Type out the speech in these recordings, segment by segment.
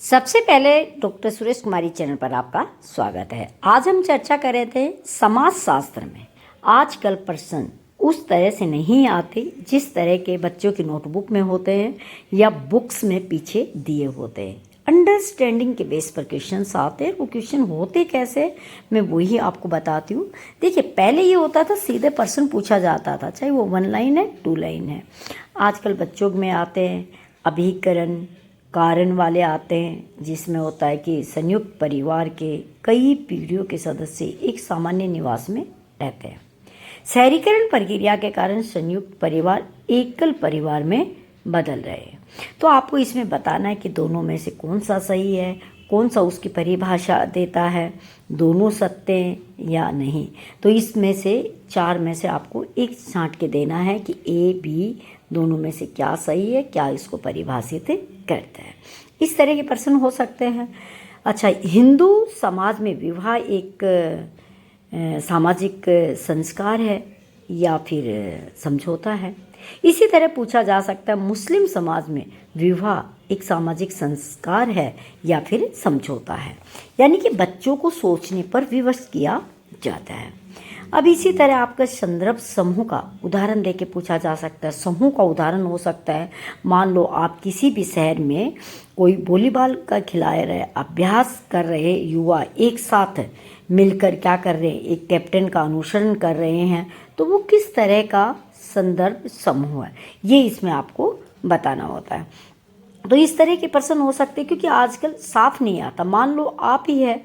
सबसे पहले डॉक्टर सुरेश कुमारी चैनल पर आपका स्वागत है। आज हम चर्चा कर रहे थे समाज शास्त्र में। आजकल प्रश्न उस तरह से नहीं आते जिस तरह के बच्चों की नोटबुक में होते हैं या बुक्स में पीछे दिए होते हैं। अंडरस्टैंडिंग के बेस पर क्वेश्चंस आते हैं। वो क्वेश्चन होते कैसे, मैं वही आपको बताती हूँ। देखिए, पहले ये होता था सीधे प्रश्न पूछा जाता था, चाहे वो 1 लाइन है 2 लाइन है। आजकल बच्चों में आते हैं अभिकरण कारण वाले आते हैं, जिसमें होता है कि संयुक्त परिवार के कई पीढ़ियों के सदस्य एक सामान्य निवास में रहते हैं। शहरीकरण प्रक्रिया के कारण संयुक्त परिवार एकल परिवार में बदल रहे हैं। तो आपको इसमें बताना है कि दोनों में से कौन सा सही है, कौन सा उसकी परिभाषा देता है, दोनों सत्य हैं या नहीं। तो इसमें से 4 में से आपको एक छांट के देना है कि ए बी दोनों में से क्या सही है, क्या इसको परिभाषित करता है। इस तरह के प्रश्न हो सकते हैं। अच्छा, हिंदू समाज में विवाह एक सामाजिक संस्कार है या फिर समझौता है। इसी तरह पूछा जा सकता है मुस्लिम समाज में विवाह एक सामाजिक संस्कार है या फिर समझौता है। यानी कि बच्चों को सोचने पर विवश किया जाता है। अब इसी तरह आपका संदर्भ समूह का उदाहरण देके पूछा जा सकता है। समूह का उदाहरण हो सकता है, मान लो आप किसी भी शहर में कोई वॉलीबॉल का खिला रहे अभ्यास कर रहे युवा एक साथ मिलकर क्या कर रहे हैं, एक कैप्टन का अनुसरण कर रहे हैं, तो वो किस तरह का संदर्भ समूह है, ये इसमें आपको बताना होता है। तो इस तरह के प्रश्न हो सकते हैं, क्योंकि आजकल साफ नहीं आता। मान लो आप ही है,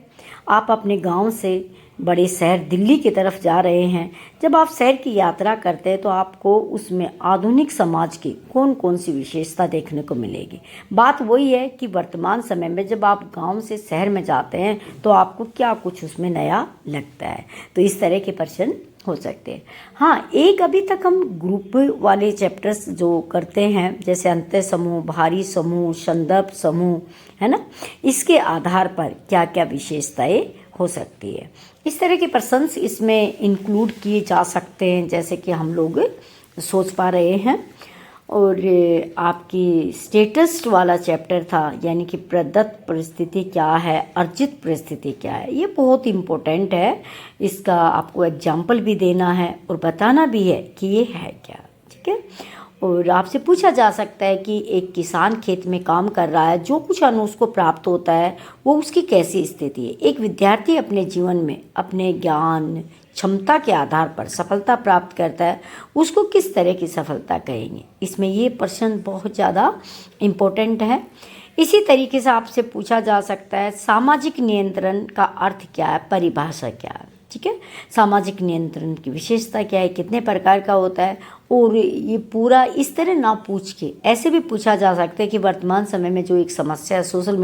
आप अपने गांव से बड़े शहर दिल्ली की तरफ जा रहे हैं। जब आप शहर की यात्रा करते हैं तो आपको उसमें आधुनिक समाज की कौन कौन सी विशेषता देखने को मिलेगी। बात वही है कि वर्तमान समय में जब आप गांव से शहर में जाते हैं तो आपको क्या कुछ उसमें नया लगता है। तो इस तरह के प्रश्न हो सकते हैं। हाँ, एक अभी तक हम ग्रुप वाले चैप्टर्स जो करते हैं, जैसे अंतः समूह, भारी समूह, संदर्भ समूह, है ना, इसके आधार पर क्या क्या विशेषताएं हो सकती है, इस तरह के प्रश्न इसमें इंक्लूड किए जा सकते हैं, जैसे कि हम लोग सोच पा रहे हैं। और आपकी स्टेटस वाला चैप्टर था, यानी कि प्रदत्त परिस्थिति क्या है, अर्जित परिस्थिति क्या है, ये बहुत इम्पोर्टेंट है। इसका आपको एग्जाम्पल भी देना है और बताना भी है कि ये है क्या, ठीक है। और आपसे पूछा जा सकता है कि एक किसान खेत में काम कर रहा है, जो कुछ अन्न उसको प्राप्त होता है वो उसकी कैसी स्थिति है। एक विद्यार्थी अपने जीवन में अपने ज्ञान क्षमता के आधार पर सफलता प्राप्त करता है, उसको किस तरह की सफलता कहेंगे। इसमें ये प्रश्न बहुत ज़्यादा इम्पोर्टेंट है। इसी तरीके से आपसे पूछा जा सकता है सामाजिक नियंत्रण का अर्थ क्या है, परिभाषा क्या है, ठीक है। सामाजिक नियंत्रण की विशेषता क्या है, कितने प्रकार का होता है। और ये पूरा इस तरह ना पूछ के ऐसे भी पूछा जा सकता है कि वर्तमान समय में जो एक समस्या है सोशल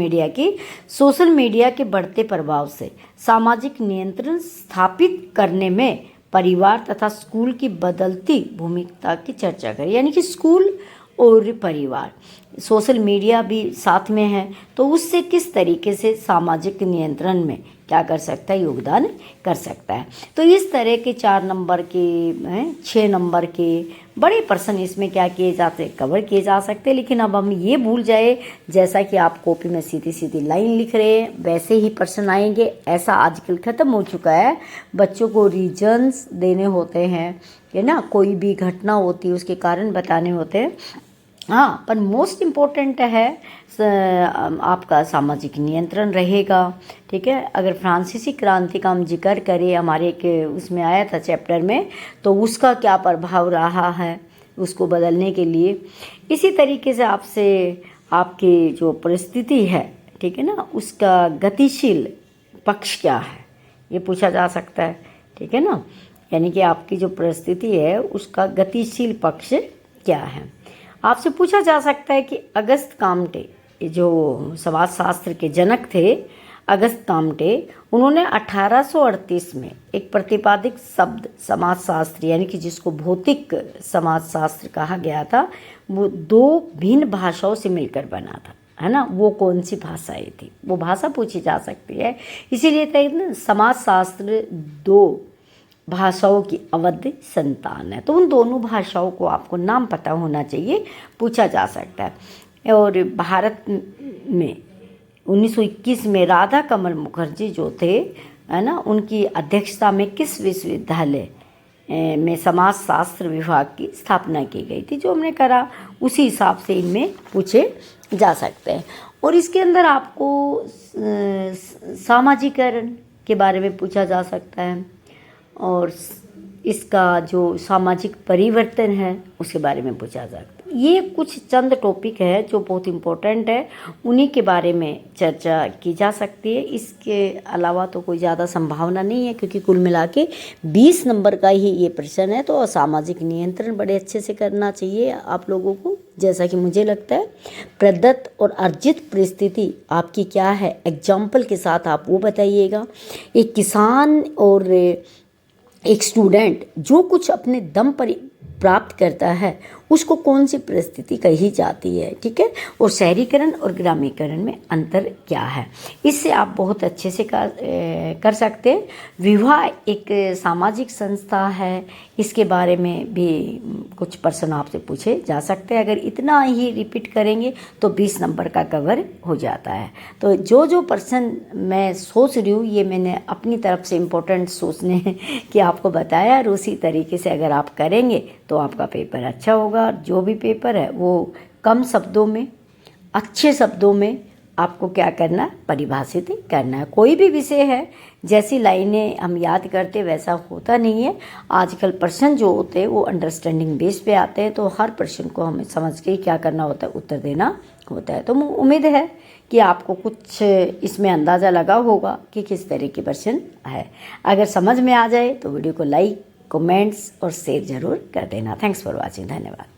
मीडिया के बढ़ते प्रभाव से सामाजिक नियंत्रण स्थापित करने में परिवार तथा स्कूल की बदलती भूमिका की चर्चा करें। यानी कि स्कूल और परिवार, सोशल मीडिया भी साथ में है, तो उससे किस तरीके से सामाजिक नियंत्रण में क्या कर सकता है, योगदान कर सकता है। तो इस तरह के 4 नंबर के 6 नंबर के बड़े प्रश्न इसमें क्या किए जाते हैं, कवर किए जा सकते हैं। लेकिन अब हम ये भूल जाए, जैसा कि आप कॉपी में सीधी सीधी लाइन लिख रहे हैं वैसे ही प्रश्न आएंगे, ऐसा आजकल ख़त्म हो चुका है। बच्चों को रीजन्स देने होते हैं, है ना, कोई भी घटना होती है उसके कारण बताने होते हैं। हाँ, पर मोस्ट इम्पोर्टेंट है आपका सामाजिक नियंत्रण रहेगा, ठीक है। अगर फ्रांसीसी क्रांति का हम जिक्र करें, हमारे एक उसमें आया था चैप्टर में, तो उसका क्या प्रभाव रहा है उसको बदलने के लिए। इसी तरीके से आपसे आपकी जो परिस्थिति है, ठीक है ना, उसका गतिशील पक्ष क्या है, ये पूछा जा सकता है, ठीक है ना। यानी कि आपकी जो परिस्थिति है उसका गतिशील पक्ष क्या है। आपसे पूछा जा सकता है कि अगस्त काम्टे, जो समाजशास्त्र के जनक थे, अगस्त काम्टे, उन्होंने 1838 में एक प्रतिपादिक शब्द समाजशास्त्र, यानी कि जिसको भौतिक समाजशास्त्र कहा गया था, वो 2 भिन्न भाषाओं से मिलकर बना था, है ना। वो कौन सी भाषाएं थी, वो भाषा पूछी जा सकती है। इसीलिए तो समाजशास्त्र 2 भाषाओं की अवध संतान है। तो उन दोनों भाषाओं को आपको नाम पता होना चाहिए, पूछा जा सकता है। और भारत में 1921 में राधा कमल मुखर्जी जो थे, है ना, उनकी अध्यक्षता में किस विश्वविद्यालय में समाज शास्त्र विभाग की स्थापना की गई थी। जो हमने करा उसी हिसाब से इनमें पूछे जा सकते हैं। और इसके अंदर आपको सामाजिकरण के बारे में पूछा जा सकता है और इसका जो सामाजिक परिवर्तन है उसके बारे में पूछा जा सकता है। ये कुछ चंद टॉपिक है जो बहुत इम्पोर्टेंट है, उन्हीं के बारे में चर्चा की जा सकती है। इसके अलावा तो कोई ज़्यादा संभावना नहीं है, क्योंकि कुल मिला के 20 नंबर का ही ये प्रश्न है। तो सामाजिक नियंत्रण बड़े अच्छे से करना चाहिए आप लोगों को, जैसा कि मुझे लगता है। प्रदत्त और अर्जित परिस्थिति आपकी क्या है, एग्जाम्पल के साथ आप वो बताइएगा। एक किसान और एक स्टूडेंट जो कुछ अपने दम पर प्राप्त करता है उसको कौन सी परिस्थिति कही जाती है, ठीक है। और शहरीकरण और ग्रामीकरण में अंतर क्या है, इससे आप बहुत अच्छे से कर सकते हैं। विवाह एक सामाजिक संस्था है, इसके बारे में भी कुछ प्रश्न आपसे पूछे जा सकते हैं। अगर इतना ही रिपीट करेंगे तो 20 नंबर का कवर हो जाता है। तो जो प्रश्न मैं सोच रही हूँ ये मैंने अपनी तरफ से इम्पोर्टेंट सोचने कि आपको बताया, और उसी तरीके से अगर आप करेंगे तो आपका पेपर अच्छा होगा। जो भी पेपर है वो कम शब्दों में, अच्छे शब्दों में आपको क्या करना, परिभाषित करना है। कोई भी विषय है जैसी लाइनें हम याद करते वैसा होता नहीं है। आजकल प्रश्न जो होते हैं वो अंडरस्टैंडिंग बेस पे आते हैं, तो हर प्रश्न को हमें समझ के क्या करना होता है, उत्तर देना होता है। तो उम्मीद है कि आपको कुछ इसमें अंदाज़ा लगा होगा कि किस तरह के प्रश्न है। अगर समझ में आ जाए तो वीडियो को लाइक, कमेंट्स और शेयर जरूर कर देना। Thanks for watching. धन्यवाद।